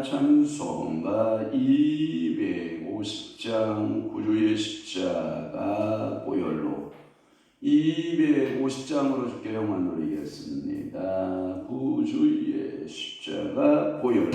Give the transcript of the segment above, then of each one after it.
찬송가 250장 구주의 십자가 보혈로 250장으로 주께 영광 돌리겠습니다. 구주의 십자가 보혈로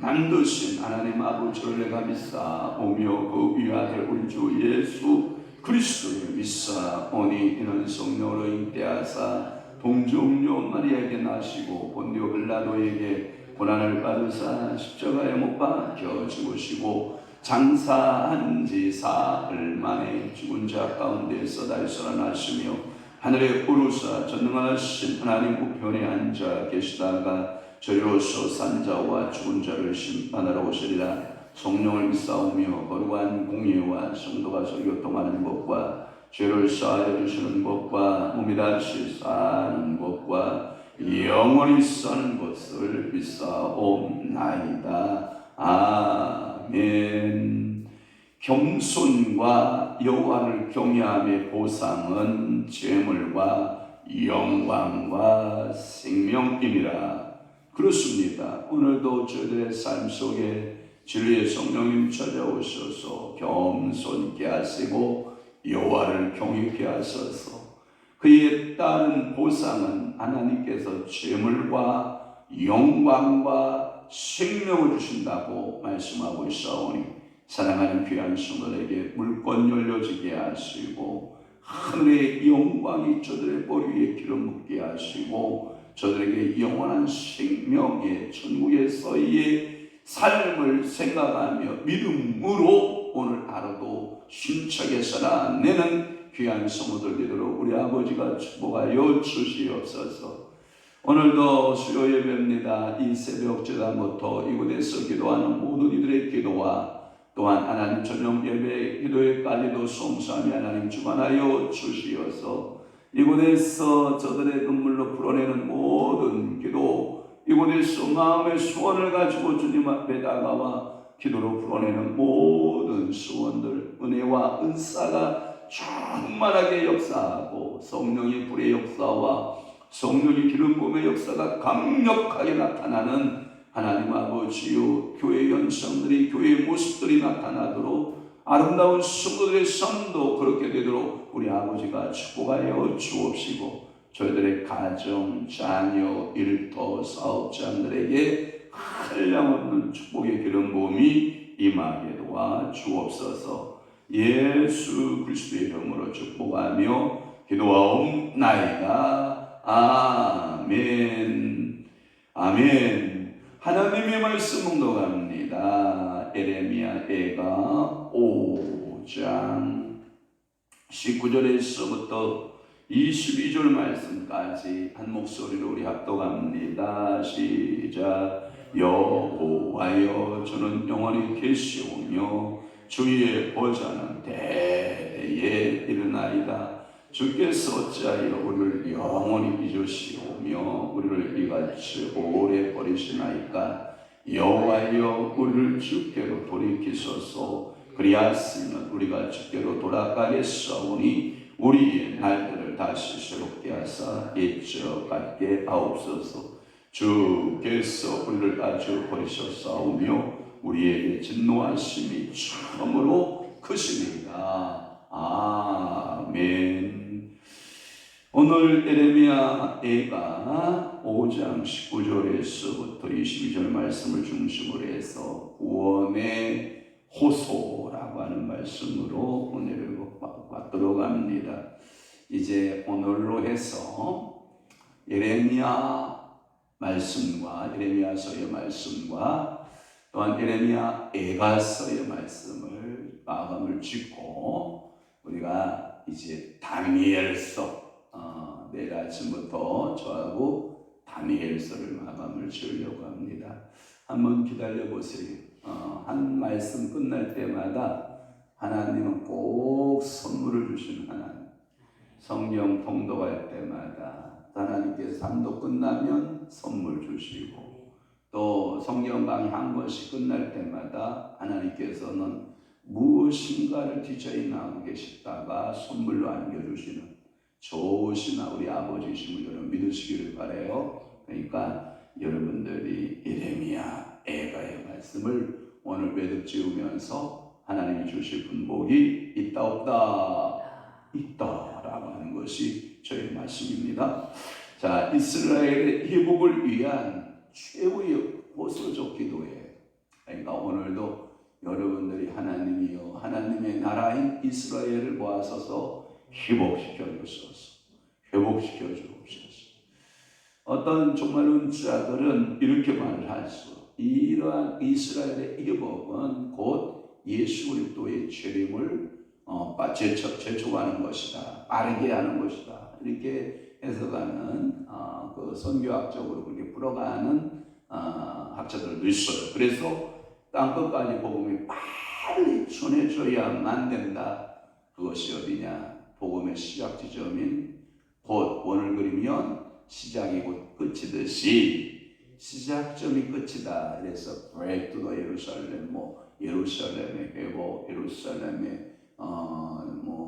만드신 하나님 아버지를 내가 믿사 오며 그 위아들 우리 주 예수 그리스도를 믿사오니 이는 성령으로 잉태하사 동정녀 마리아에게 나시고 본디오 빌라도에게 고난을 받으사 십자가에 못 박혀 죽으시고 장사한 지 사흘 만에 죽은 자 가운데서 다시 살아나시며 하늘에 오르사 전능하신 하나님 우편에 앉아 계시다가 저리로서 산자와 죽은 자를 심판하러 오시리라. 성령을 믿사오며 거룩한 공예와 성도가 교통하는 것과 죄를 사하여 주시는 것과 몸이 다시 사는 것과 영원히 사는 것을 믿사옵나이다. 아멘. 겸손과 여호와를 경외함의 보상은 재물과 영광과 생명임이라. 그렇습니다. 오늘도 저희들의 삶 속에 진리의 성령님 찾아오셔서 겸손케 하시고 여호와를 경외케 하셔서 그에 따른 보상은 하나님께서 재물과 영광과 생명을 주신다고 말씀하고 있사오니 사랑하는 귀한 성도들에게 물권 열려지게 하시고 하늘의 영광이 저들의 머리 위에 기름 붓게 하시고 저들에게 영원한 생명의 천국에서의 삶을 생각하며 믿음으로 오늘 하루도 힘차게 살아내는 귀한 성도들 되도록 우리 아버지가 축복하여 주시옵소서. 오늘도 수요 예배입니다. 이 새벽 제단부터 이곳에서 기도하는 모든 이들의 기도와 또한 하나님 저녁 예배 기도회까지도 성삼위 하나님 주관하여 주시어서 이곳에서 저들의 눈물로 풀어내는 모든 기도, 이곳에서 마음의 소원을 가지고 주님 앞에 다가와 기도로 풀어내는 모든 소원들, 은혜와 은사가 충만하게 역사하고 성령의 불의 역사와 성령의 기름 부음의 역사가 강력하게 나타나는 하나님 아버지요, 교회 현상들이, 교회의 모습들이 나타나도록 아름다운 성도들의 삶도 그렇게 되도록 우리 아버지가 축복하여 주옵시고, 저희들의 가정, 자녀, 일터, 사업자들에게 한량없는 축복의 기름 부음이 임하게 도와 주옵소서. 예수 그리스도의 이름으로 축복하며 기도하옵나이다. 아멘. 아멘. 하나님의 말씀 묵독합니다. 에레미야 애가 5장 19절에서부터 22절 말씀까지 한 목소리로 우리 합독합니다. 시작. 여호와여, 저는 영원히 계시오며 주의 보좌는 대대에 이르나이다. 주께서 어찌하여 우리를 영원히 잊으시오며 우리를 이같이 오래 버리시나이까. 여호와여, 우리를 주께로 돌이키소서. 그리하시면 우리가 주께로 돌아가겠사오니 우리의 날들을 다시 새롭게 하사 옛적 같게 하옵소서. 주께서 우리를 아주 버리셨사오며 우리에게 진노하심이 참으로 크시니이다. 아멘. 오늘 에레미야 애가 5장 19절에서부터 22절 말씀을 중심으로 해서 구원의 호소라고 하는 말씀으로 오늘을 받도록 합니다. 이제 오늘로 해서 에레미야 말씀과 에레미야서의 말씀과 또한 에레미야 애가서의 말씀을 마감을 짓고 우리가 이제 다니엘서 내일 아침부터 저하고 다니엘서를 마감을 지으려고 합니다. 한번 기다려 보세요. 한 말씀 끝날 때마다 하나님은 꼭 선물을 주시는 하나님. 성경 통독할 때마다 하나님께서 한독 끝나면 선물 주시고, 또 성경 강의 한 번씩 끝날 때마다 하나님께서는 무엇인가를 디자인하고 계시다가 선물로 안겨주시는 좋으신 우리 아버지이심을 여러분 믿으시기를 바라요. 그러니까 여러분들이 에레미야 애가의 말씀을 오늘 매듭 지으면서 하나님이 주실 분복이 있다 없다? 있다라고 하는 것이 저의 말씀입니다. 자, 이스라엘의 회복을 위한 최후의 호소적 기도에, 그러니까 오늘도 여러분들이 하나님이여 하나님의 나라인 이스라엘을 모아서서 회복시켜 주소서. 회복시켜 주옵소서. 어떤 정말 은자들은 이렇게 말을 하죠. 이러한 이스라엘의 회복은 곧 예수 그리스도의 재림을 재촉하는 것이다. 빠르게 하는 것이다. 이렇게 해석하는 그 선교학적으로 그렇게 풀어가는 학자들도 있어요. 그래서 땅끝까지 복음이 빨리 전해져야만 된다. 그것이 어디냐? 복음의 시작 지점인 곧 원을 그리면 시작이 곧 끝이듯이 시작점이 끝이다. 그래서 break to the 예루살렘, 예루살렘의 회복, 예루살렘의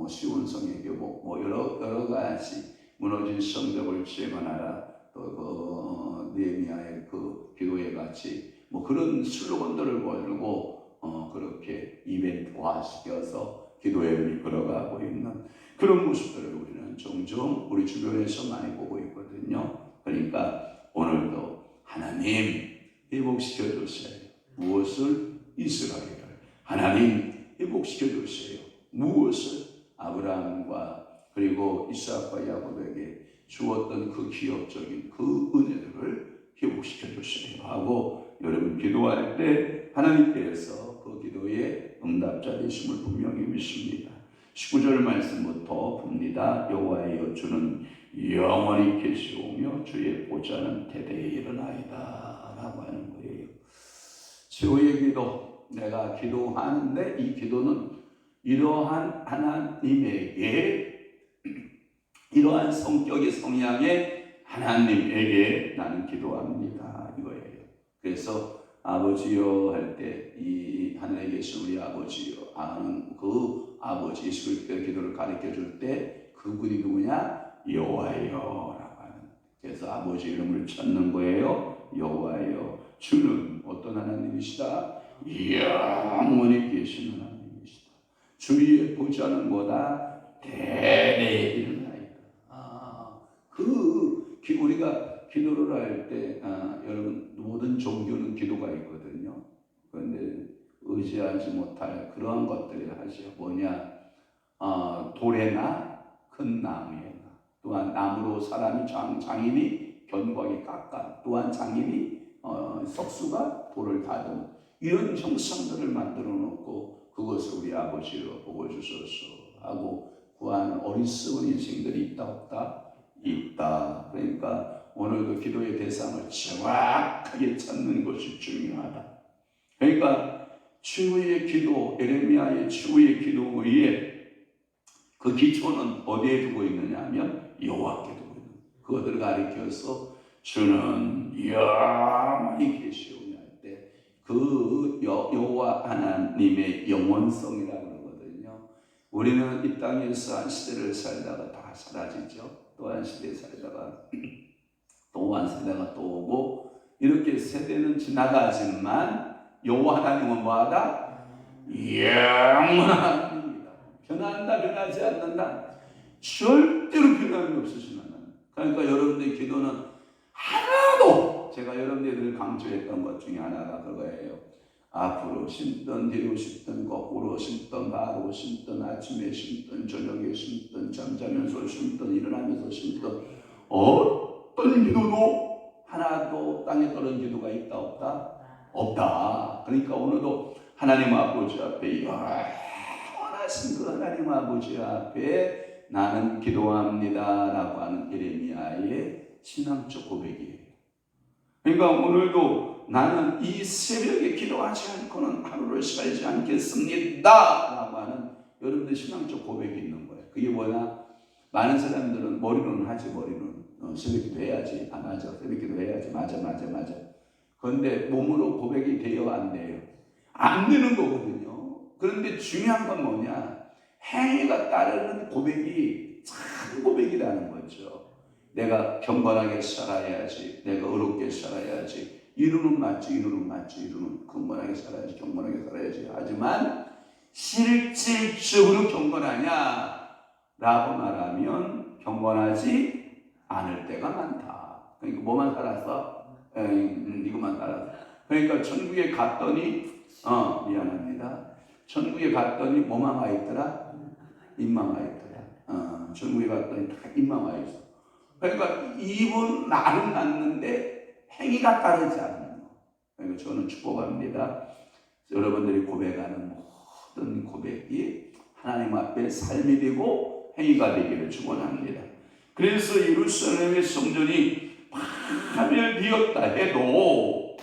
시온성의 회복, 여러 가지 무너진 성벽을 재건하라. 또 느헤미야의 그 기도에 같이 그런 슬로건들을 걸고 그렇게 이벤트화 시켜서 기도회를 걸어가고 있는 그런 모습들을 우리는 종종 우리 주변에서 많이 보고 있거든요. 그러니까 오늘도 하나님 회복시켜 주세요. 무엇을? 이스라엘을. 하나님 회복시켜 주세요. 무엇을? 아브라함과 그리고 이삭과 야곱에게 주었던 그 기업적인 그 은혜들을 회복시켜 주세요 하고 여러분 기도할 때 하나님께서 그 기도에 응답자 되심을 분명히 믿습니다. 19절 말씀부터 봅니다. 여호와여 주는 영원히 계시오며 주의 보좌는 대대에 일어나이다 라고 하는 거예요. 최후의 기도, 내가 기도하는데 이 기도는 이러한 하나님에게, 이러한 성격의 성향의 하나님에게 나는 기도합니다 이거예요. 그래서 아버지여 할 때 이 하늘에 계신 우리 아버지여 하는 그 아버지 예수 그리스도의 기도를 가르쳐 줄 때 그분이 누구냐? 여호와여 라고 하는. 그래서 아버지 이름을 찾는 거예요. 여호와여, 주는 어떤 하나님이시다? 영원히 계신 하나님이시다. 주의 보좌는 뭐다? 대대에 일어나이다. 우리가 기도를 할 때 여러분 모든 종교는 기도가 있거든요. 그런데 의지하지 못할 그러한 것들이 하죠. 뭐냐? 돌에나 큰 나무에나, 또한 나무로 사람이 장인이 견고하게 깎아, 또한 장인이 석수가 돌을 다듬은 이런 형상들을 만들어 놓고 그것을 우리 아버지로 보고 주소서 하고 구하는 어리석은 인생들이 있다 없다? 있다. 그러니까 오늘도 기도의 대상을 정확하게 찾는 것이 중요하다. 그러니까 최후의 기도, 에레미야의 최후의 기도에 그 기초는 어디에 두고 있느냐 하면 여호와께 두고 있는 거예요. 그것들을 가리켜서 주는 영원히 계시오며 할 때 그 여호와 하나님의 영원성이라고 그러거든요. 우리는 이 땅에서 한 시대를 살다가 다 사라지죠. 또 한 시대 살다가 또 한 세대가 또 오고 이렇게 세대는 지나가지만 여호와 하나님은 뭐하다? 영원한 하나님입니다. 변한다, 변하지 않는다. 절대로 변함이 없으신 하나님. 그러니까 여러분들의 기도는 하나도, 제가 여러분들이 강조했던 것 중에 하나가 그거예요. 앞으로 심든 뒤로 심든 거꾸로 심든 바로 심든 아침에 심든 저녁에 심든 잠자면서 심든 일어나면서 심든 어떤 기도도 하나도 땅에 떨어진 기도가 있다 없다? 없다. 그러니까 오늘도 하나님 아버지 앞에 영원하신 그 하나님 아버지 앞에 나는 기도합니다 라고 하는 예레미야의 신앙적 고백이에요. 그러니까 오늘도 나는 이 새벽에 기도하지 않고는 하루를 살지 않겠습니다 라고 하는 여러분들 신앙적 고백이 있는 거예요. 그게 뭐냐? 많은 사람들은 머리로는 하지, 머리로는 새벽 기도 해야지, 맞아, 새벽 기도 해야지, 맞아. 그런데 몸으로 고백이 돼요, 안 돼요? 안 되는 거거든요. 그런데 중요한 건 뭐냐? 행위가 따르는 고백이 참 고백이라는 거죠. 내가 경건하게 살아야지, 내가 의롭게 살아야지, 이루는 맞지, 이루는 경건하게 살아야지, 경건하게 살아야지. 하지만 실질적으로 경건하냐? 라고 말하면 경건하지 않을 때가 많다. 그러니까 뭐만 살았어? 이것만 살았어. 그러니까 천국에 갔더니 미안합니다. 천국에 갔더니 뭐만 와 있더라? 입만 와 있더라. 천국에 갔더니 다 입만 와 있어. 그러니까 입은 말은 맞는데 행위가 따르지 않는 거. 그러니까 저는 축복합니다. 여러분들이 고백하는 모든 고백이 하나님 앞에 삶이 되고 행위가 되기를 축원합니다. 그래서 예루살렘의 성전이 파멸되었다 해도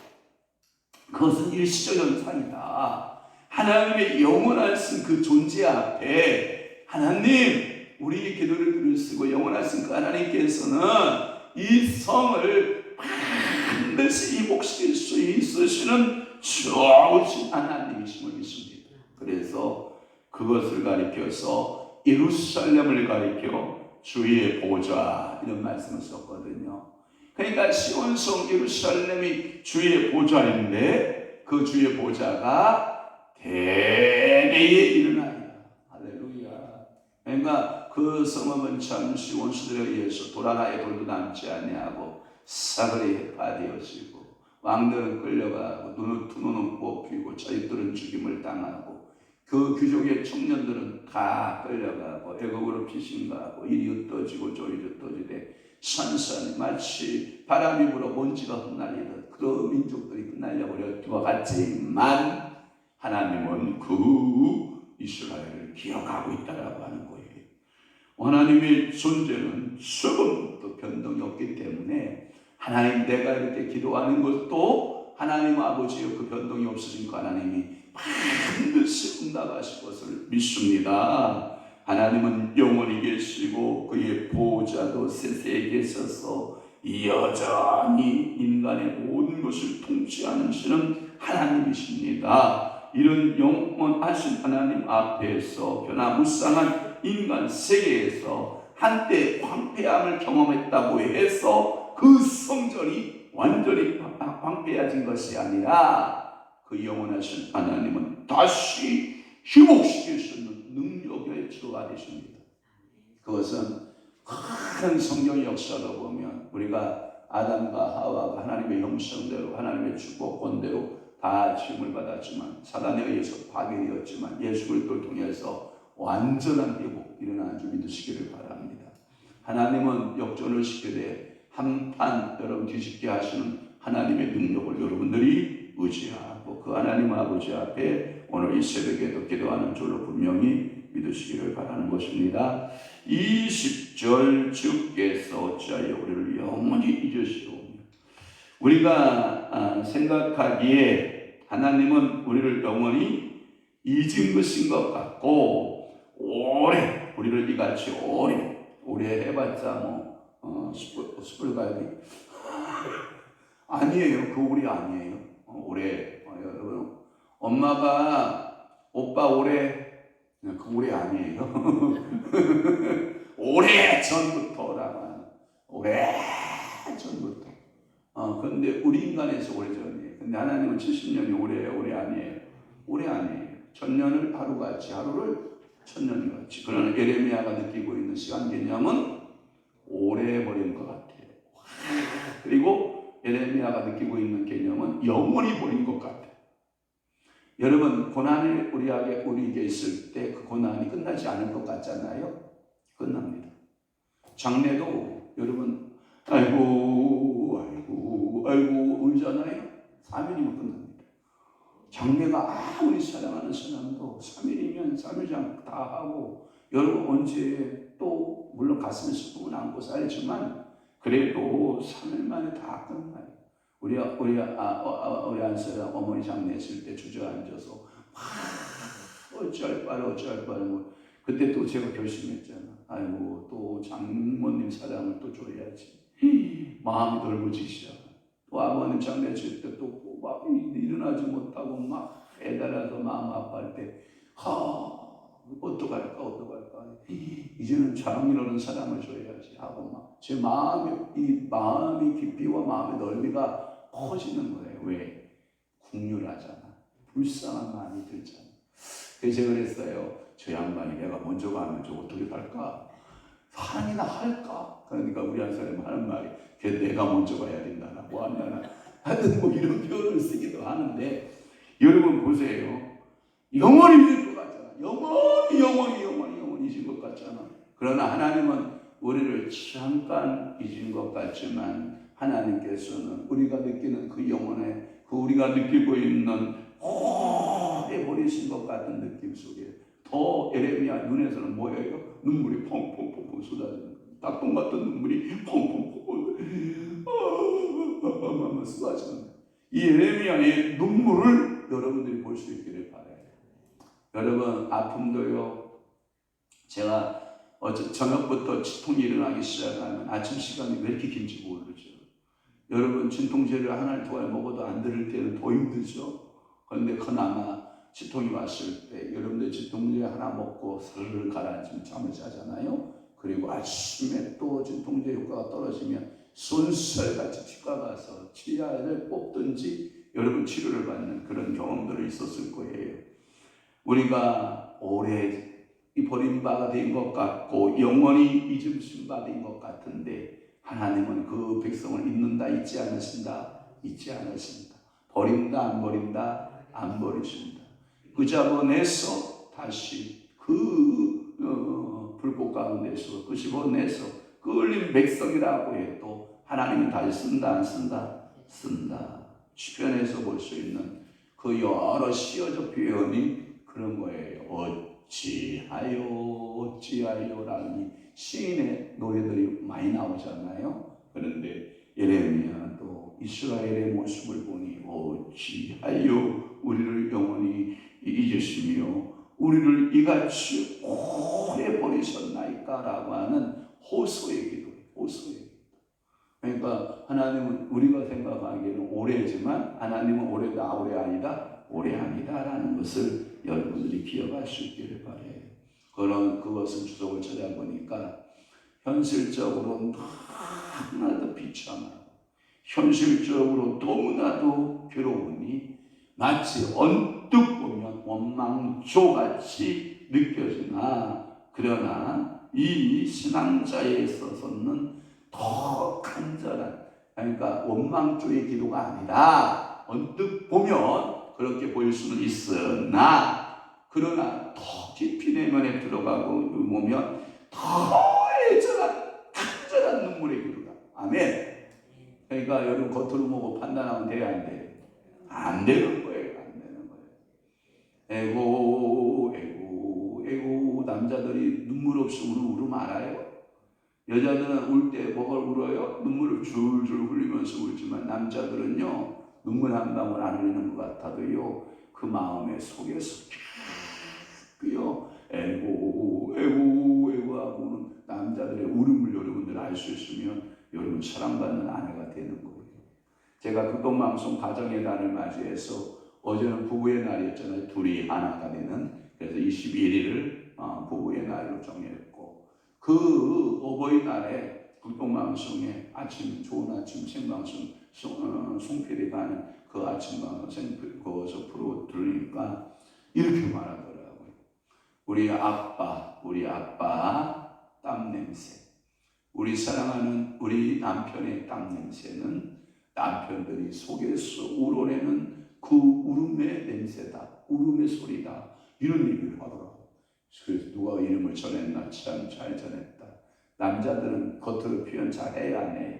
그것은 일시적 현상이다. 하나님의 영원하신 그 존재 앞에 하나님, 우리의 기도를 들으시고 영원하신 그 하나님께서는 이 성을 반드시 이복시킬 수 있으시는 좋으신 하나님이심을 믿습니다. 그래서 그것을 가리켜서 예루살렘을 가리켜 주의 보좌 이런 말씀을 썼거든요. 그러니까 시온성 예루살렘이 주의 보좌인데 그 주의 보좌가 대대에 일어나리라. 할렐루야. 그러니까 그 성읍은 참 시온수들에 의해서 돌 하나의 돌도 남지 아니하고 사거리 해파되어지고 왕들은 끌려가고 두 눈은 뽑히고 자식들은 죽임을 당하고 그 귀족의 청년들은 다 끌려가고 애국으로 피신가고 이리 흩어지고 저리 흩어지되 산산이 마치 바람이 불어 먼지가 흩날리듯 그런 민족들이 흩날려 버릴 것 같지만 하나님은 그 이스라엘을 기억하고 있다라고 하는 거예요. 하나님의 존재는 처음부터 변동이 없기 때문에 하나님, 내가 이렇게 기도하는 것도 하나님 아버지의 그 변동이 없으니까 하나님이 반드시 응답하실 것을 믿습니다. 하나님은 영원히 계시고 그의 보호자도 세세에 계셔서 여전히 인간의 모든 것을 통치하는 신은 하나님이십니다. 이런 영원하신 하나님 앞에서 변화무쌍한 인간 세계에서 한때 황폐함을 경험했다고 해서 그 성전이 완전히 황폐해진 것이 아니라 그 영원하신 하나님은 다시 회복시킬 수 있는 능력의 주가 되십니다. 그것은 큰 성경의 역사로 보면 우리가 아담과 하와가 하나님의 형상대로 하나님의 축복권대로 다 지음을 받았지만 사단에 의해서 파괴되었지만 예수 그리스도를 통해서 완전한 회복 일어나는 줄 믿으시기를 바랍니다. 하나님은 역전을 시키되 한판 여러분 뒤집게 하시는 하나님의 능력을 여러분들이 의지하고 그 하나님 아버지 앞에 오늘 이 새벽에도 기도하는 줄로 분명히 믿으시기를 바라는 것입니다. 20절 주께서 어찌하여 우리를 영원히 잊으시오며. 우리가 생각하기에 하나님은 우리를 영원히 잊은 것인 것 같고 오래 우리를 이같이 오래 해봤자 숯불갈비 아니에요. 그 오래 아니에요. 오래 여러분 엄마가 오빠 오래 그 오래 아니에요. 오래 전부터라고 오래 전부터. 근데 우리 인간에서 오래 전이에요. 근데 하나님은 70년이 오래 아니에요. 오래 아니에요. 천년을 하루같이 하루를 천년같이. 그러나 예레미야가 느끼고 있는 시간 개념은 오래 버린 것 같아요. 그리고 예레미야가 느끼고 있는 개념은 영원히 버린 것 같아요. 여러분 고난이 우리에게 있을 때 그 고난이 끝나지 않을 것 같잖아요. 끝납니다. 장례도 여러분 아이고 울잖아요. 3일이면 끝납니다. 장례가 아무리 사랑하는 사람도 3일이면 3일장 다 하고 여러분 언제 또 물론 가슴에 슬픔은 안고 살지만 그래도 3일 만에 다 끝나요. 우리 안서랑 어머니 장례했을 때 주저앉아서 어쩔 바를 그때 또 제가 결심했잖아. 아이고 또 장모님 사랑을 또 줘야지. 마음이 넓어지시죠. 또 아버님 장례했을 때 또 막 일어나지 못하고 막 애달아서 마음 아파할 때 어떡할까 이제는 장인어른 사랑을 줘야지 하고 막 제 마음의 깊이와 마음의 넓이가 커지는 거예요. 왜? 국률하잖아. 불쌍한 마음이 들잖아. 그래서 제가 그랬어요. 저 양반이 내가 먼저 가면 저 어떻게 할까? 사랑이나 할까? 그러니까 우리 한 사람이 하는 말이 걔 내가 먼저 가야 된다라고 하면 하여튼 이런 표현을 쓰기도 하는데 여러분 보세요. 영원히 잊을 것 같잖아. 영원히 잊은 것 같잖아. 그러나 하나님은 우리를 잠깐 잊은 것 같지만 하나님께서는 우리가 느끼는 그 영혼에 그 우리가 느끼고 있는 오래 버리신 것 같은 느낌 속에 더 예레미야 눈에서는 뭐예요? 눈물이 펑펑펑 쏟아지는 닭똥 같은 눈물이 펑펑펑 쏟아지는 이 예레미야의 눈물을 여러분들이 볼 수 있기를 바라요. 여러분 아픔도요. 제가 어제 저녁부터 치통이 일어나기 시작하면 아침 시간이 왜 이렇게 긴지 모르죠. 여러분 진통제를 하나를 두 알 먹어도 안 들을 때는 더 힘들죠. 그런데 그나마 치통이 왔을 때 여러분들 진통제 하나 먹고 슬슬 가라앉으면 잠을 자잖아요. 그리고 아침에 또 진통제 효과가 떨어지면 손살같이 치과 가서 치아를 뽑든지 여러분 치료를 받는 그런 경험들이 있었을 거예요. 우리가 오래 버림받아 된 것 같고 영원히 잊으심 받은 것 같은데 하나님은 그 백성을 잊지 않으신다. 버린다 안 버린다 안 버리신다. 그 잡아내서 다시 그 불꽃 가운데서 끄집어내서 끌린 백성이라고 해도 하나님은 다시 쓴다 안 쓴다? 쓴다. 시편에서 볼 수 있는 그 여러 시어적 표현이 그런 거예요. 어찌하여라는 시인의 노래들이 많이 나오잖아요. 그런데 예레미야도 이스라엘의 모습을 보니 어찌하여 우리를 영원히 잊으시며 우리를 이같이 오래 버리셨나이까 라고 하는 호소의 기도예요. 호소의 기도. 그러니까 하나님은 우리가 생각하기에는 오래지만 하나님은 오래다 오래 아니다 오래 아니다라는 것을 여러분들이 기억할 수 있기를 바라요. 그것은 주석을 찾아보니까 현실적으로 너무나도 비참하고 현실적으로 너무나도 괴로우니 마치 언뜻 보면 원망조같이 느껴지나 그러나 이 신앙자에 있어서는 더 간절한 그러니까 원망조의 기도가 아니라 언뜻 보면 그렇게 보일 수는 있으나 그러나 더 깊이 내면에 들어가고 보면 더 애절한 간절한 눈물의 기도다. 아멘. 그러니까 여러분 겉으로 보고 판단하면 돼요, 안 돼요? 안 되는 거예요, 안 되는 거예요. 에고 남자들이 눈물 없이 울음 알아요? 여자들은 울 때 뭐가 울어요? 눈물을 줄줄 흘리면서 울지만 남자들은요 눈물 한 방울 안 흘리는 것 같아도요 그 마음의 속에서 그요 에고 하고는 남자들의 울음을 여러분들 알 수 있으면 여러분 사랑받는 아내가 되는 거예요. 제가 극동방송 가정의 날을 맞이해서 어제는 부부의 날이었잖아요. 둘이 하나가 되는. 그래서 21일을 부부의 날로 정했고 그 어버이날에 극동방송에 좋은 아침 생방송 송필이가 하는 그 아침 방송 거기서 프로 들으니까 이렇게 말하더라고요. 우리 아빠 땀 냄새. 우리 사랑하는 우리 남편의 땀 냄새는 남편들이 속에서 우러내는 그 울음의 냄새다. 울음의 소리다. 이런 얘기를 하더라고요. 그래서 누가 이름을 전했나 참 잘 전했다. 남자들은 겉으로 표현 잘해야 안 해요.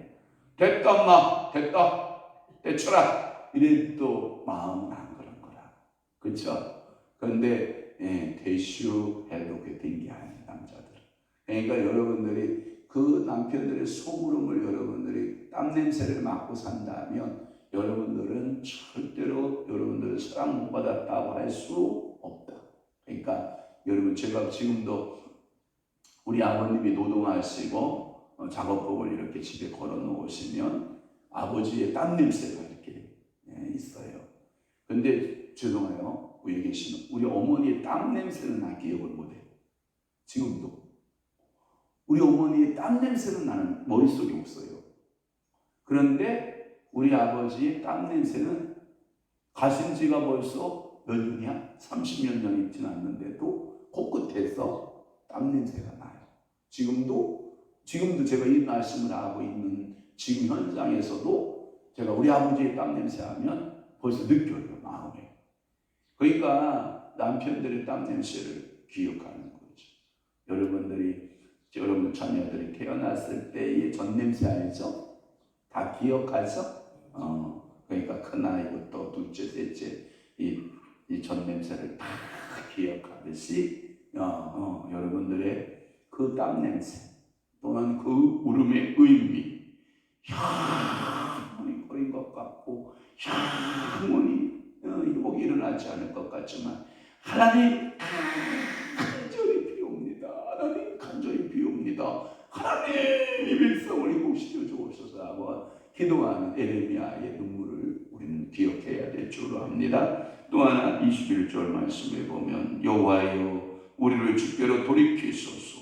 됐다 엄마 됐다 떼쳐라 이래도 마음은 안 그런 거라. 그렇죠? 그런데 대슈 해도 그게 된 게 아니에요. 남자들은. 그러니까 여러분들이 그 남편들의 속울음을 여러분들이 땀 냄새를 맡고 산다면 여러분들은 절대로 여러분들은 사랑 못 받았다고 할 수 없다. 그러니까 여러분 제가 지금도 우리 아버님이 노동하시고 작업복을 이렇게 집에 걸어 놓으시면 아버지의 땀 냄새가 이렇게 있어요. 근데 죄송해요. 여기 계시는 우리 어머니의 땀 냄새는 나 기억을 못해요. 지금도. 우리 어머니의 땀 냄새는 나는 머릿속에 없어요. 그런데 우리 아버지의 땀 냄새는 가신 지가 벌써 몇 년이야? 30몇 년이 지났는데도 코끝에서 땀 냄새가 나요. 지금도 제가 이 말씀을 하고 있는 지금 현장에서도 제가 우리 아버지의 땀 냄새 하면 벌써 느껴요, 마음에. 그러니까 남편들의 땀 냄새를 기억하는 거죠. 여러분 자녀들이 태어났을 때의 전 냄새 알죠? 다 기억하죠? 그러니까 큰 아이부터 둘째, 셋째 이 전 냄새를 다 기억하듯이 여러분들의 그 땀 냄새 또는 그 울음의 의미 영원히 버린 것 같고 영원히 회복이 일어나지 않을 것 같지만 하나님 간절히 비옵니다. 하나님 간절히 비옵니다. 하나님 이 백성을 회복시켜 주옵소서 하고 기도하는 에레미야의 눈물을 우리는 기억해야 될 줄로 합니다. 또 하나 21절 말씀에 보면 여호와여 우리를 주께로 돌이키소서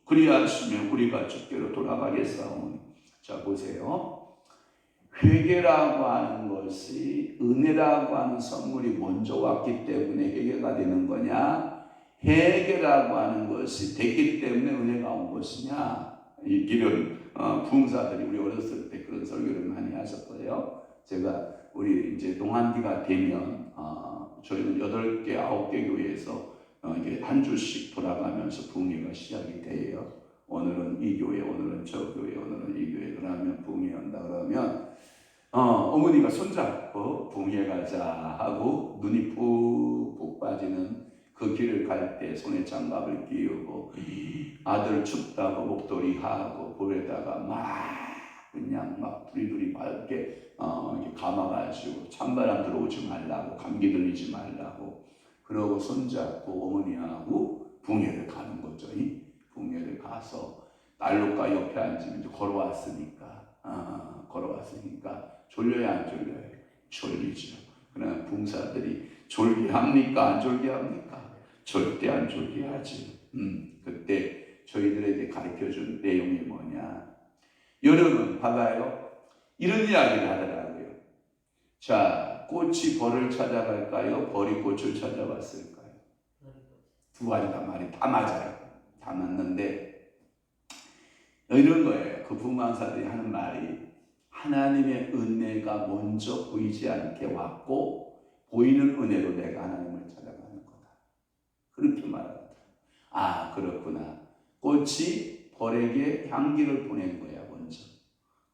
그리하시면 우리가 주께로 돌아가겠사오니. 자 보세요. 회개라고 하는 것이 은혜라고 하는 선물이 먼저 왔기 때문에 회개가 되는 거냐, 회개라고 하는 것이 됐기 때문에 은혜가 온 것이냐. 이런 부흥사들이 우리 어렸을 때 그런 설교를 많이 하셨고요. 제가 우리 이제 동안기가 되면 저희는 8개, 9개 교회에서 이게 한 주씩 돌아가면서 부흥회가 시작이 돼요. 오늘은 이 교회, 오늘은 저 교회, 오늘은 이 교회. 그러면 부흥회 한다 그러면 어머니가 손잡고 붕에 가자 하고 눈이 푹푹 빠지는 그 길을 갈 때 손에 장갑을 끼우고 아들 춥다고 목도리 하고 볼에다가 막 그냥 막 두리두리 밝게 이렇게 감아가지고 찬바람 들어오지 말라고 감기 들리지 말라고 그러고 손잡고 어머니하고 붕해를 가는 거죠. 붕해를 가서 난로가 옆에 앉으면 이제 걸어왔으니까 졸려야 안 졸려요? 졸리죠. 그러나 붕사들이 졸게 합니까? 안 졸게 합니까? 절대 안 졸게 하지. 그때 저희들에게 가르쳐준 내용이 뭐냐? 여러분 봐봐요. 이런 이야기를 하더라고요. 자, 꽃이 벌을 찾아갈까요? 벌이 꽃을 찾아왔을까요? 두 가지 다 말이 다 맞아요. 다 맞는데 이런 거예요. 그 붕만사들이 하는 말이 하나님의 은혜가 먼저 보이지 않게 왔고 보이는 은혜로 내가 하나님을 찾아가는 거다. 그렇게 말하더라. 아, 그렇구나. 꽃이 벌에게 향기를 보낸 거야 먼저.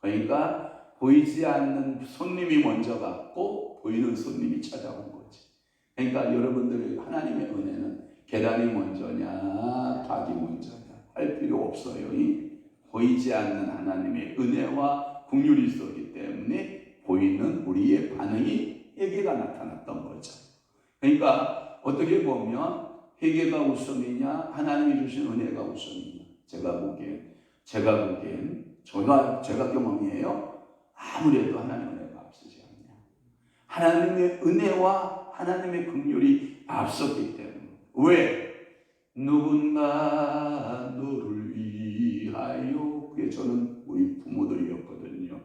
그러니까 보이지 않는 손님이 먼저 갔고 보이는 손님이 찾아온 거지. 그러니까 여러분들의 하나님의 은혜는 계단이 먼저냐 닭이 먼저냐 할 필요 없어요. 보이지 않는 하나님의 은혜와 긍휼이 있었기 때문에 보이는 우리의 반응이 회개가 나타났던 거죠. 그러니까 어떻게 보면 회개가 우선이냐 하나님이 주신 은혜가 우선이냐 제가 보기엔 제가 경험이에요. 아무래도 하나님의 은혜가 앞서지 않냐. 하나님의 은혜와 하나님의 긍휼이 앞섰기 때문에. 왜? 누군가 너를 위하여. 그게 저는 우리 부모들이었거든요.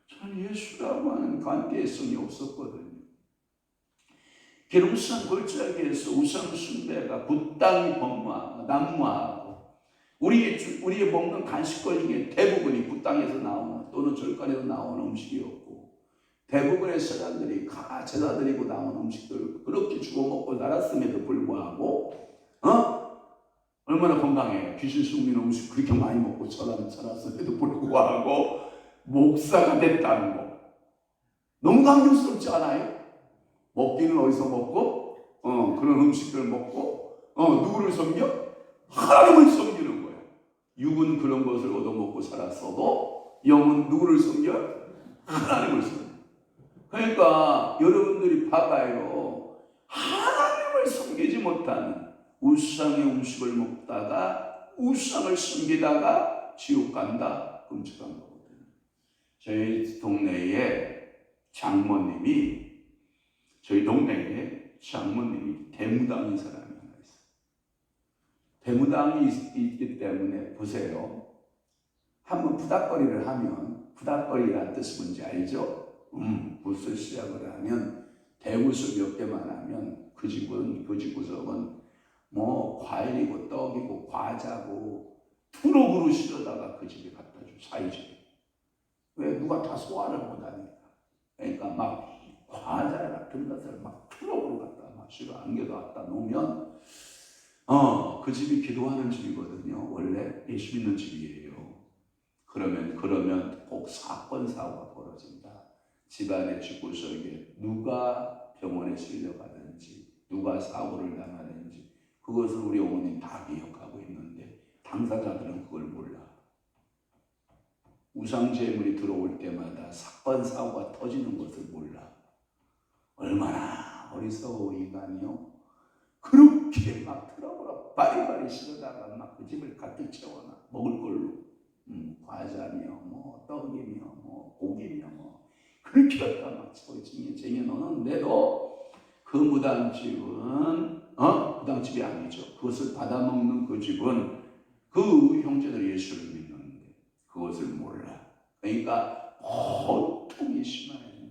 저는 예수라고 하는 관계성이 없었거든요. 기름산 골짜기에서 우상 숭배가 그 땅이 난무하고 우리의 먹는 간식거리 중에 대부분이 그 땅에서 나오는 또는 절간에서 나오는 음식이었고 대부분의 사람들이 제사 드리고 나온 음식들 그렇게 주워 먹고 살았음에도 불구하고 얼마나 건강해요. 귀신 숨기는 음식 그렇게 많이 먹고 살았음에도 불구하고 목사가 됐다는 거 너무 감격스럽지 않아요? 먹기는 어디서 먹고 그런 음식들 먹고 누구를 섬겨? 하나님을 섬기는 거예요. 육은 그런 것을 얻어먹고 살았어도 영은 누구를 섬겨? 하나님을 섬겨. 그러니까 여러분들이 봐봐요. 하나님을 섬기지 못하는 우상의 음식을 먹다가 우상을 섬기다가 지옥 간다. 끔찍한 거거든요. 저희 동네에 장모님이 대무당인 사람이 하나 있어요. 대무당이 있기 때문에 보세요. 한번 부닥거리를 하면 부닥거리라는 뜻이 뭔지 알죠? 붓을 시작을 하면 대구수 몇 개만 하면 그 집구석은 뭐 과일이고 떡이고 과자고 트럭으로 실어다가 그 집에 갖다 줘. 사이집에. 왜? 누가 다 소화를 못하니까. 그러니까 막 과자 같은 것을 막 트럭으로 갖다 막 실어 안겨다 갖다 놓으면 그 집이 기도하는 집이거든요. 원래 예수 믿는 집이에요. 그러면 꼭 사건 사고가 벌어진다. 집안의 집구석에 누가 병원에 실려가든지 누가 사고를 당하든지 그것을 우리 어머니는 다 기억하고 있는데 당사자들은 그걸 몰라. 우상제물이 들어올 때마다 사건 사고가 터지는 것을 몰라. 얼마나 어리석어 인간이요. 그렇게 막 트럭으로 바리바리 실어다가 막 그 집을 가득 채워놔. 먹을 걸로. 과자며 뭐 떡이며 뭐 고기며 뭐 그렇게 갖다 막 쟁여놓는데도 그 무당집은 무당집이 아니죠. 그것을 받아먹는 그 집은 그 형제들 예수를 믿는데 그것을 몰라. 그러니까 고통이 심해요.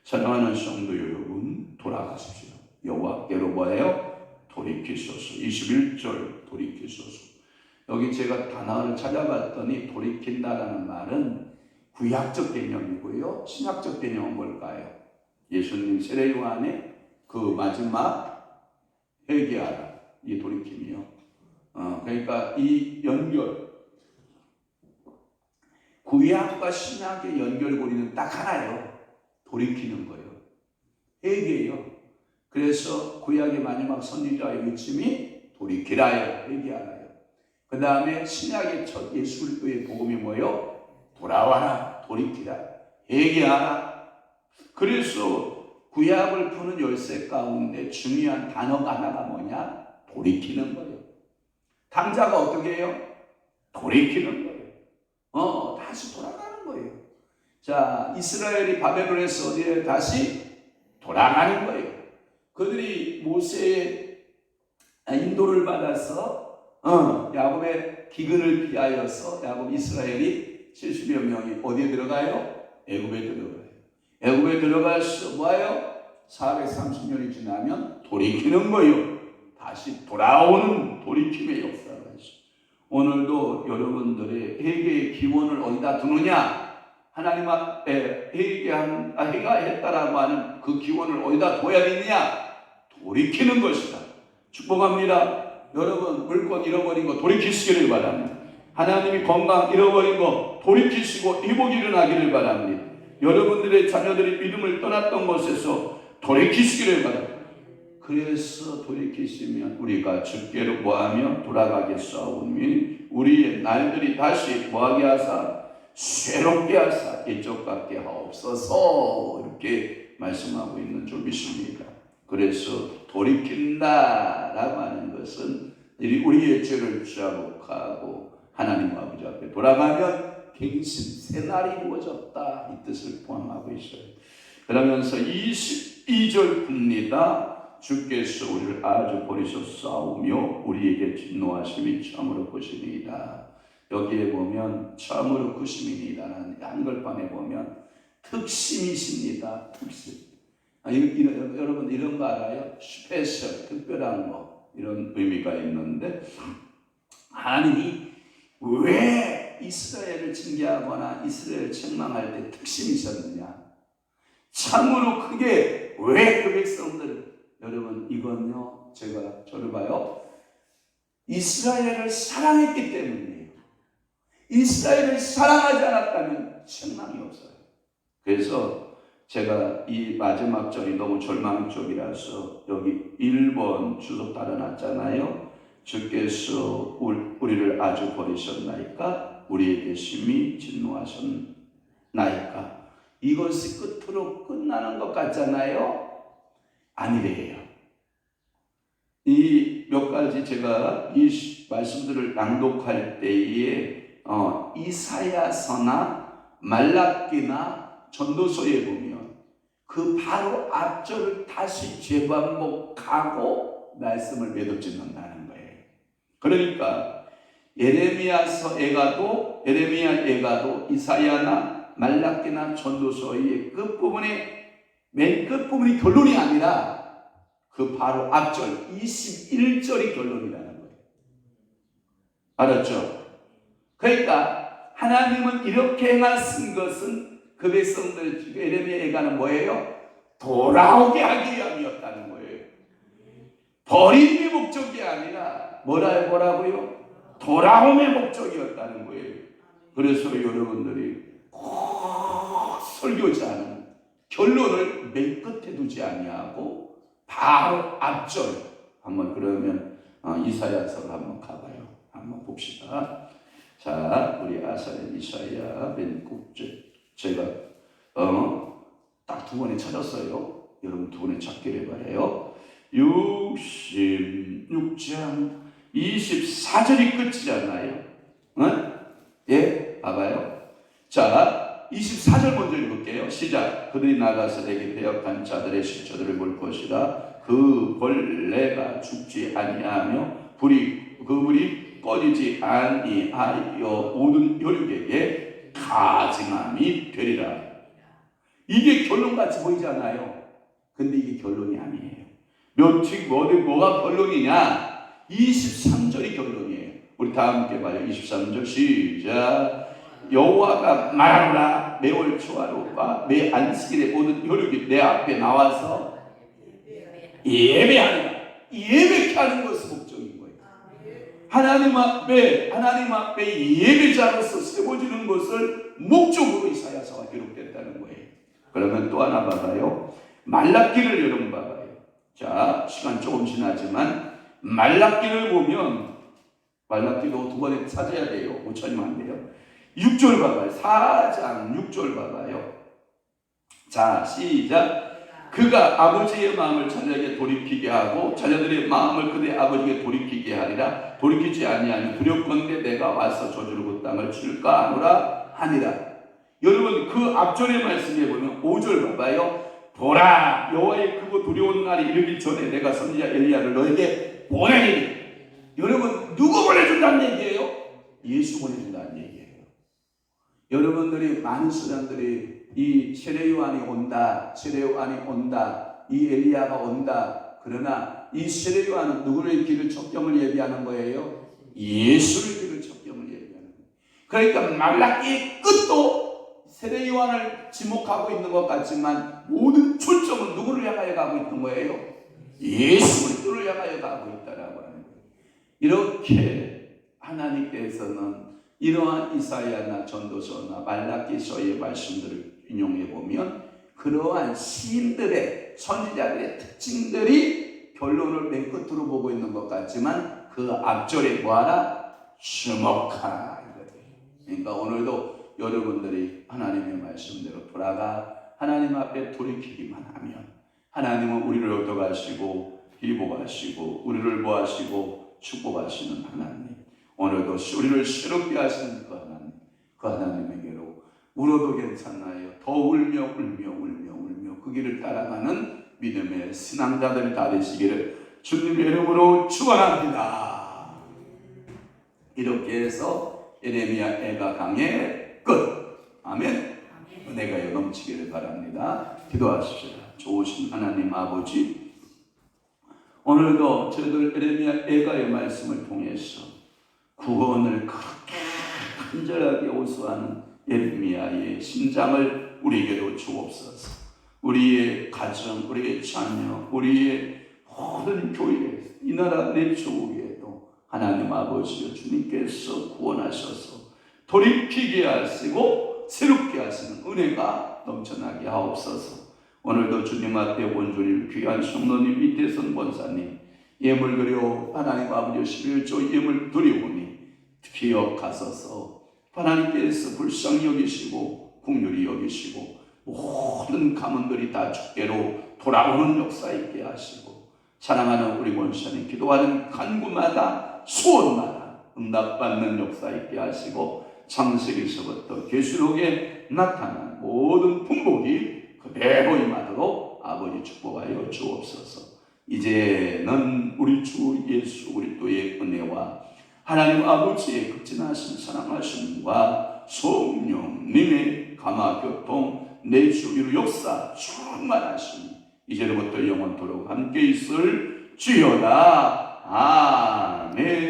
사랑하는 성도 여러분, 돌아가십시오. 여호와께로 뭐예요? 돌이키소서. 21절 돌이키소서. 여기 제가 단어를 찾아봤더니 돌이킨다라는 말은 구약적 개념이고요. 신약적 개념은 뭘까요? 예수님 세례 요한의 그 마지막 회개하라. 이 돌이킴이요. 그러니까 이 연결 구약과 신약의 연결고리는 딱 하나예요. 돌이키는 거예요. 회개예요. 그래서 구약의 마지막 선지자의 외침이 돌이키라요. 회개하라요. 그 다음에 신약의 첫 예수 그리스도의 복음이 뭐예요? 돌아와라. 돌이키라. 회개하라. 그래서 구약을 푸는 열쇠 가운데 중요한 단어가 하나가 뭐냐? 돌이키는 거예요. 당자가 어떻게 해요? 돌이키는 거예요. 다시 돌아가는 거예요. 자, 이스라엘이 바벨론에서 어디에 다시 돌아가는 거예요. 그들이 모세의 인도를 받아서 야곱의 기근을 피하여서 야곱 이스라엘이 70여 명이 어디에 들어가요? 애굽에 들어가요. 애굽에 들어가서 뭐예요? 430년이 지나면 돌이키는 거예요. 다시 돌아오는 돌이킴의 역사가 있어요. 오늘도 여러분들의 회개의 기원을 어디다 두느냐? 하나님 앞에 회개했다라고 하는 그 기원을 어디다 둬야 되느냐? 돌이키는 것이다. 축복합니다. 여러분 물건 잃어버린 거 돌이키시기를 바랍니다. 하나님이 건강 잃어버린 거 돌이키시고 회복이 일어나기를 바랍니다. 여러분들의 자녀들이 믿음을 떠났던 곳에서 돌이키시기를 바랍니다. 그래서 돌이키시면 우리가 주께로 뭐하며 돌아가겠사오니 우리의 날들이 다시 뭐하게 하사 새롭게 하사 옛적 같게 하옵소서 이렇게 말씀하고 있는 줄이십니다. 그래서 돌이킨다라고 하는 것은 우리의 죄를 자복하고 하나님 아버지 앞에 돌아가면 갱신 새날이 이루어졌다 이 뜻을 포함하고 있어요. 그러면서 22절 봅니다. 주께서 우리를 아주 버리셨사오며 우리에게 진노하심이 참으로 크시니이다. 여기에 보면 참으로 크심이니이다라는 한글판에 보면 특심이십니다. 특심. 여러분 이런 거 알아요? 스페셜, 특별한 거 이런 의미가 있는데 하나님이 왜 이스라엘을 징계하거나 이스라엘을 책망할 때 특심이 있었느냐? 참으로 크게 왜 그 백성들 여러분 이건요 제가 저를 봐요 이스라엘을 사랑했기 때문이에요. 이스라엘을 사랑하지 않았다면 책망이 없어요. 그래서 제가 이 마지막 절이 너무 절망적이라서 여기 1번 주소 따라놨잖아요. 주께서 우리를 아주 버리셨나이까 우리에게 심히 진노하셨나이까. 이것이 끝으로 끝나는 것 같잖아요. 아니래요. 이 몇 가지 제가 이 말씀들을 낭독할 때에 이사야서나 말라기나 전도서에 보면 그 바로 앞절을 다시 재반복하고 말씀을 매듭짓는다는 거예요. 그러니까 예레미야 애가도 이사야나 말라기나 전도서의 맨 끝부분이 결론이 아니라 그 바로 앞절 21절이 결론이라는 거예요. 알았죠? 그러니까 하나님은 이렇게 행하신 것은 그 백성들 예레미야 애가는 뭐예요? 돌아오게 하기 위함이었다는 거예요. 버림의 목적이 아니라 뭐라고요? 돌아옴의 목적이었다는 거예요. 그래서 여러분들이 꼭 설교자는 결론을 맨 끝에 두지 아니하고 바로 앞절 한번 그러면 이사야서를 한번 가봐요. 한번 봅시다. 자, 우리 이사야 맨 꼭지 제가 딱 두 번에 찾았어요. 여러분 두 번에 찾기를 바래요. 66장 24절이 끝이잖아요. 예, 봐봐요. 자, 24절 먼저 읽을게요. 시작. 그들이 나가서 내게 배역한 자들의 시체들을 볼 것이라. 그 벌레가 죽지 아니하며 그 불이 꺼지지 아니하여 모든 혈육에게 가증함이 되리라. 이게 결론같이 보이잖아요. 근데 이게 결론이 아니에요. 뭐가 결론이냐? 23절이 결론이에요. 우리 다 함께 봐요. 23절 시작. 여호와가 말하노라. 매월 초하루와 매 안식일에 모든 혈육이 내 앞에 나와서 예배하리라. 예배케 하는 것이 목적인 거예요. 하나님 앞에 예배자로서 세워지는 것을 목적으로 이사야서가 기록됐다는 거예요. 그러면 또 하나 봐봐요. 말라기를 여러분 봐봐요. 자, 시간 조금 지나지만 말라기를 보면 말라기도 두 번에 찾아야 돼요. 못 찾으면 안 돼요. 6절 봐봐요. 4장 6절 봐봐요. 자, 시작. 그가 아버지의 마음을 자녀에게 돌이키게 하고 자녀들의 마음을 그의 아버지에게 돌이키게 하리라. 돌이키지 아니하니 두렵건대 내가 와서 저주로 그 땅을 줄까 하노라 하니라. 여러분 그 앞절의 말씀에 보면 5절 봐봐요. 보라 여호와의 크고 두려운 날이 이르기 전에 내가 선지자 엘리야를 너에게 보내리니. 여러분 누구 보내준다는 얘기예요? 예수 보내준다는 얘기예요. 여러분들이 많은 사람들이 이 세례 요한이 온다, 세례 요한이 온다, 이 엘리야가 온다. 그러나 이 세례 요한은 누구의 길을 척경을 예비하는 거예요? 예수의 길을 척경을 예비하는 거예요. 그러니까 말라기의 끝도 세례 요한을 지목하고 있는 것 같지만 모든 초점은 누구를 향하여 가고 있는 거예요? 예수 그리스도를 향하여 가고 있다라고 하는 거예요. 이렇게 하나님께서는 이러한 이사야나 전도서나 말라기서의 말씀들을 인용해 보면 그러한 시인들의 선지자들의 특징들이 결론을 맨 끝으로 보고 있는 것 같지만 그 앞절에 뭐하라? 주목하라. 그러니까 오늘도 여러분들이 하나님의 말씀대로 돌아가 하나님 앞에 돌이키기만 하면 하나님은 우리를 얻어가시고 기복하시고 우리를 모하시고 축복하시는 하나님. 오늘도 우리를 새롭게 하시는 그 하나님에게로 울어도 괜찮나요? 더 울며 그 길을 따라가는 믿음의 신앙자들이 다 되시기를 주님의 이름으로 축원합니다. 이렇게 해서 예레미야 애가 강의 끝. 아멘. 은혜가 넘치기를 바랍니다. 기도하십시오. 좋으신 하나님 아버지, 오늘도 저희들 예레미야 애가의 말씀을 통해서 구원을 그렇게 간절하게 호소하는 예레미야의 심장을 우리에게로 주옵소서. 우리의 가정, 우리의 자녀, 우리의 모든 교회, 이 나라 내 조국에도 하나님 아버지여 주님께서 구원하셔서 돌이키게 하시고 새롭게 하시는 은혜가 넘쳐나게 하옵소서. 오늘도 주님 앞에 온전히 귀한 성도님 이태선 권사님 예물 드려 하나님 아버지여 11조 예물 드리오니 기억하소서. 하나님께서 불쌍히 여기시고 긍휼히 여기시고 모든 가문들이 다 주께로 돌아오는 역사 있게 하시고 사랑하는 우리 권사님 기도하는 간구마다 소원마다 응답받는 역사 있게 하시고 창세기서부터 계시록에 나타난 모든 풍복이 그대로 임하도록 아버지 축복하여 주옵소서. 이제는 우리 주 예수 그리스도의 은혜와 하나님 아버지의 극진하신 사랑하심과 성령님의 감화교통 내주 위로 역사 충만하시니 이제로부터 영원토록 함께 있을 주여다. 아멘.